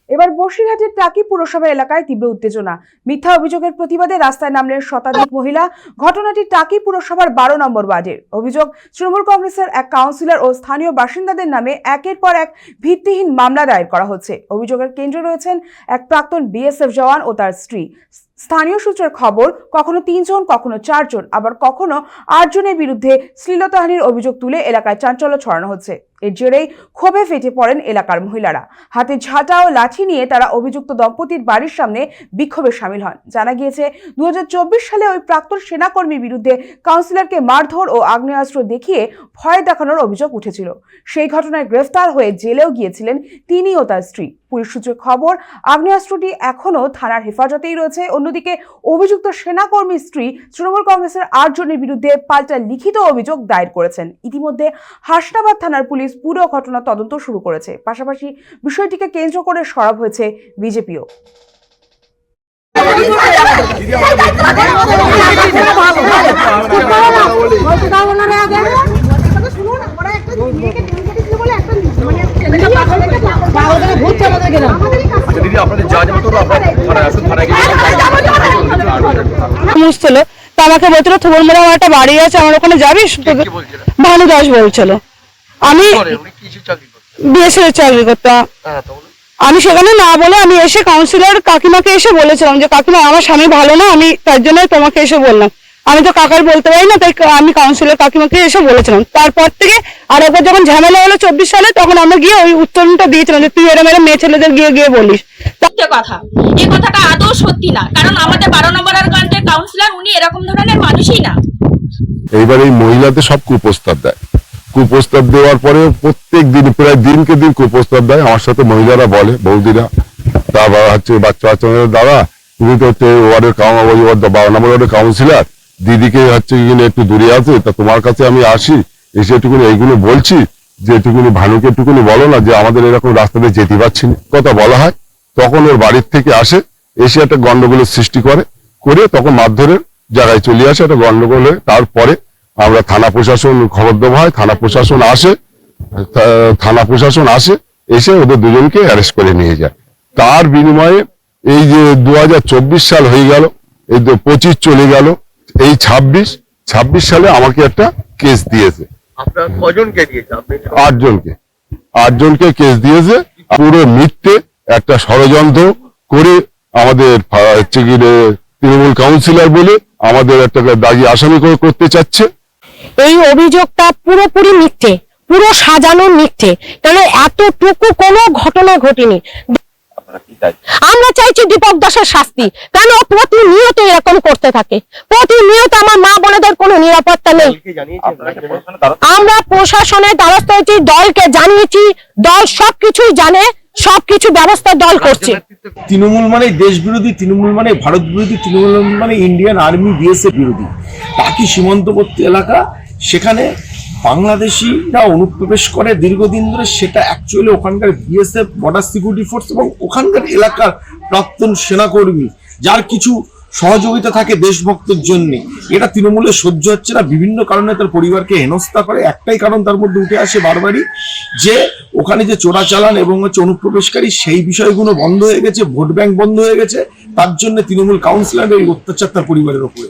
এবার বসিরহাটের টাকি পুরসভা এলাকায় তীব্র উত্তেজনা। মিথ্যা অভিযোগের প্রতিবাদে রাস্তায় নামলেন শতাধিক মহিলা। ঘটনাটি টাকি পুরসভার 12 নম্বর ওয়ার্ডের। অভিযোগ, তৃণমূল কংগ্রেসের এক কাউন্সিলর ও স্থানীয় বাসিন্দাদের নামে একের পর এক ভিত্তিহীন মামলা দায়ের করা হচ্ছে। অভিযোগের কেন্দ্রে রয়েছেন এক প্রাক্তন বিএসএফ জওয়ান ও তার স্ত্রী। স্থানীয় সূত্রের খবর, কখনো 3 জন, কখনো 4 জন, আবার কখনো 8 জনের বিরুদ্ধে শ্লীলতাহানির অভিযোগ তুলে এলাকায় চাঞ্চল্য ছড়ানো হচ্ছে। এর জেরেই ক্ষোভে ফেটে পড়েন এলাকার মহিলারা। হাতে ঝাঁটা ও লাঠি নিয়ে তারা অভিযুক্ত দম্পতির বাড়ির সামনে বিক্ষোভে সামিল হন। জানা গিয়েছে, 2024 সালে ওই প্রাক্তন সেনাকর্মীর বিরুদ্ধে কাউন্সিলরকে মারধর ও আগ্নেয়াস্ত্র দেখিয়ে ভয় দেখানোর অভিযোগ উঠেছিল। সেই ঘটনায় গ্রেফতার হয়ে জেলেও গিয়েছিলেন তিনি ও তার স্ত্রী। পুলিশ সূত্রে খবর, আগ্নেয়াস্ত্রটি এখনও থানার হেফাজতেই রয়েছে। অন্যদিকে অভিযুক্ত সেনাকর্মীর স্ত্রী তৃণমূল কংগ্রেসের 8 জনের বিরুদ্ধে পাল্টা লিখিত অভিযোগ দায়ের করেছেন। ইতিমধ্যে হাসনাবাদ থানার পুলিশ পুরো ঘটনা তদন্ত শুরু করেছে। পাশাপাশি বিষয়টিকে কেন্দ্র করে সরব হয়েছে বিজেপিও। আমাকে বলছিল থুবলমোড়া আমার একটা বাড়ি আছে, আমার ওখানে যাবি? ভানু দাস বলছিল। আমি বিএসএফ চাকরি করতাম। আমি সেখানে না বলে আমি এসে কাউন্সিলর কাকিমাকে এসে বলেছিলাম যে কাকিমা আমার স্বামী ভালো না, আমি তার জন্য তোমাকে এসে বললাম। আমি তো কাকার বলতে পারি না, তাই আমি কাউন্সিলর কাকিমাকে এসে বলেছিলাম। তারপর থেকে আর একবার যখন ঝামেলা হলো 24 সালে, তখন আমরা গিয়ে ওই উত্তরটা দিয়েছিলাম যে তুই এরম মেয়ে ছেলেদের গিয়ে বলিস। কথা এই কথাটা আদৌ সত্যি না, কারণ আমাদের 12 নম্বর ওয়ার্ডের কাউন্সিলর উনি এরকম ধরনের মানুষই না। এইবার এই মহিলাদের সব কুপ্রস্তাব দেয়। কুপ্রস্তাব দেওয়ার পরে প্রত্যেক দিন প্রায় দিনকে দিন কুপ্রস্তাব দেয়। আমার সাথে মহিলারা বলে, বৌদিরা, তারপর হচ্ছে বাচ্চা দাদা তুমি তো হচ্ছে ওয়ার্ডের 12 নম্বর ওয়ার্ডের কাউন্সিলর, দিদিকে হচ্ছে একটু দূরে আছে, তা তোমার কাছে আমি আসি, এসে একটুকুনি এইগুলো বলছি যে একটুকুনি ভানুকে একটুকুনি বলো না যে আমাদের এরকম রাস্তাতে যেতে পারছি না। কথা বলা হয়, তখন ওর বাড়ির থেকে আসে, এসে একটা গন্ডগোলের সৃষ্টি করে তখন মারধরের জায়গায় চলে আসে। একটা গন্ডগোল হয়ে তারপরে আমরা থানা প্রশাসন খবর দেওয়া হয়। থানা প্রশাসন আসে, এসে ওদের দুজনকে অ্যারেস্ট করে নিয়ে যায়। তার বিনিময়ে এই যে 2024 সাল হয়ে গেল, এই 25 চলে গেল, এই 26 সালে আমাকে একটা কেস দিয়েছে। আপনার কজনকে দিয়েছে? 8 জনকে কেস দিয়েছে। পুরো মিথ্যে একটা ষড়যন্ত্র করে আমাদের তৃণমূল কাউন্সিলর বলে আমাদের একটা দাগি আসামি করতে চাচ্ছে। এই অভিযোগটা পুরোপুরি মিথ্যে, পুরো সাজানো মিথ্যে। কারণ এতটুকু কোনো ঘটনা ঘটেনি। আমরা চাইছি দীপক দাসের শাস্তি, কেন প্রতিনিয়ত এরকম করতে থাকে। প্রতিনিয়ত আমার মা বোনেদের কোনো নিরাপত্তা নেই। আমরা প্রশাসনের দ্বারস্থ হয়েছি, দলকে জানিয়েছি, দল সবকিছুই জানে, সবকিছু ব্যবস্থা দল করছে। তৃণমূল মানে দেশ বিরোধী, তৃণমূল মানে ভারত বিরোধী, তৃণমূল মানে ইন্ডিয়ান আর্মি বিএসএফ বিরোধী। টাকি সীমান্তবর্তী এলাকা, সেখানে বাংলাদেশিরা অনুপ্রবেশ করে দীর্ঘদিন ধরে। সেটা অ্যাকচুয়ালি ওখানকার বিএসএফ বর্ডার সিকিউরিটি ফোর্স এবং ওখানকার এলাকার প্রাক্তন সেনাকর্মী, যার কিছু সহযোগিতা থাকে দেশভক্তের জন্য। এটা তৃণমূলের সহ্য হচ্ছে না। বিভিন্ন কারণে তার পরিবারকে হেনস্থা করে। একটাই কারণ তার মধ্যে উঠে আসে বারবারই, যে ওখানে যে চোরাচালান এবং অনুপ্রবেশকারী, সেই বিষয়গুলো বন্ধ হয়ে গেছে, ভোট ব্যাংক বন্ধ হয়ে গেছে। তার জন্য তৃণমূল কাউন্সিলরের এই অত্যাচার তার পরিবারের উপরে।